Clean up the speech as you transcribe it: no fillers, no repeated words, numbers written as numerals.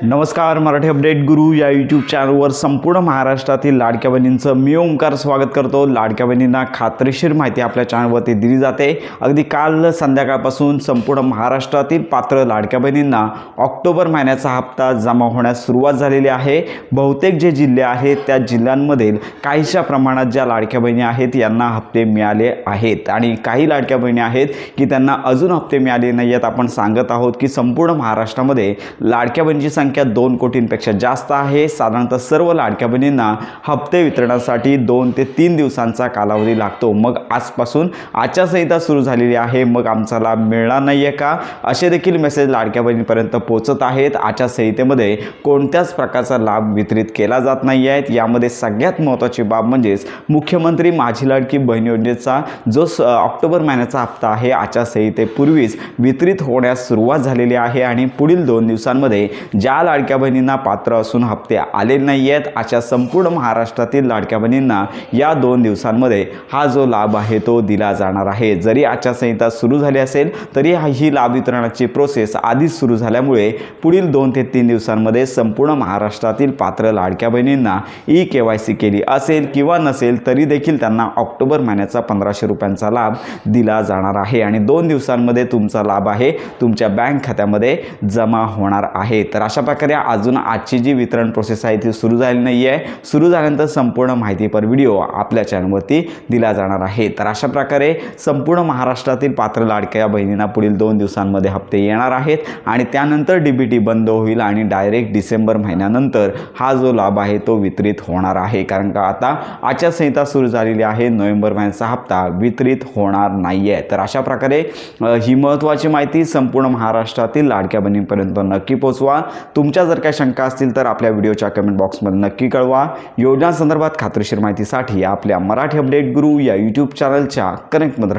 नमस्कार, मराठी अपडेट गुरु या यूट्यूब चॅनलवर संपूर्ण महाराष्ट्रातील लाडक्या बहिणींचं मी ओंकार स्वागत करतो। लाडक्या बहिणींना खात्रीशीर माहिती आपल्या चॅनलवरती दिली जाते। अगदी काल संध्याकाळपासून संपूर्ण महाराष्ट्रातील पात्र लाडक्या बहिणींना ऑक्टोबर महिन्याचा हप्ता जमा होण्यास सुरुवात झालेली आहे। बहुतेक जे जिल्हे आहेत त्या जिल्ह्यांमधील काहीशा प्रमाणात ज्या लाडक्या बहिणी आहेत यांना हप्ते मिळाले आहेत आणि काही लाडक्या बहिणी आहेत की त्यांना अजून हप्ते मिळाले नाही आहेत। आपण सांगत आहोत की संपूर्ण महाराष्ट्रामध्ये लाडक्या बहिणींची संख्या 2 कोटींपेक्षा जास्त आहे। साधारणतः सर्व लाडक्या बहिणींना हप्ते वितरणासाठी 2 ते 3 दिवसांचा कालावधी लागतो। मग आजपासून आचारसंहिता सुरू झालेली आहे, मग आमचा लाभ मिळणार नाहीये का असे देखील मेसेज लाडक्या बहिणींपर्यंत पोहोचत आहेत। आचारसंहितेमध्ये कोणत्याच प्रकारचा लाभ वितरित केला जात नाही आहे। यामध्ये सगळ्यात महत्त्वाची बाब म्हणजेच मुख्यमंत्री माझी लाडकी बहीण योजनेचा जो ऑक्टोबर महिन्याचा हप्ता आहे आचारसंहितेपूर्वीच वितरित होण्यास सुरुवात झालेली आहे आणि पुढील 2 दिवसांमध्ये ज्या लाडक्या बहिणींना पात्र असून हप्ते आले नाही आहेत अशा संपूर्ण महाराष्ट्रातील लाडक्या बहिणींना या 2 दिवसांमध्ये हा जो लाभ आहे तो दिला जाणार आहे। जरी आचारसंहिता सुरू झाली असेल तरी ही लाभ वितरणाची प्रोसेस आधीच सुरू झाल्यामुळे पुढील 2 ते 3 दिवसांमध्ये संपूर्ण महाराष्ट्रातील पात्र लाडक्या बहिणींना KYC केली असेल किंवा नसेल तरी देखील त्यांना ऑक्टोबर महिन्याचा 1500 रुपयांचा लाभ दिला जाणार आहे आणि 2 दिवसांमध्ये तुमचा लाभ आहे तुमच्या बँक खात्यामध्ये जमा होणार आहे। तर अशा प्रकारे अजून आजची जी वितरण प्रोसेस आहे ती सुरू झाली नाही आहे। सुरू झाल्यानंतर संपूर्ण माहितीपर व्हिडिओ आपल्या चॅनलवरती दिला जाणार आहे। तर अशा प्रकारे संपूर्ण महाराष्ट्रातील पात्र लाडक्या बहिणींना पुढील 2 दिवसांमध्ये हप्ते येणार आहेत आणि त्यानंतर DBT बंद होईल आणि डायरेक्ट डिसेंबर महिन्यानंतर हा जो लाभ आहे तो वितरित होणार आहे। कारण का आता आचारसंहिता सुरू झालेली आहे, नोव्हेंबर महिन्याचा हप्ता वितरित होणार नाही आहे। तर अशा प्रकारे ही महत्त्वाची माहिती संपूर्ण महाराष्ट्रातील लाडक्या बहिणींपर्यंत नक्की पोहोचवा। तुमच्या जर काही शंका असतील तर आपल्या व्हिडिओच्या कमेंट बॉक्समध्ये नक्की कळवा। योजना संदर्भात खात्रीशीर माहितीसाठी आपल्या मराठी अपडेट गुरु या यूट्यूब चॅनलच्या कनेक्टमध्ये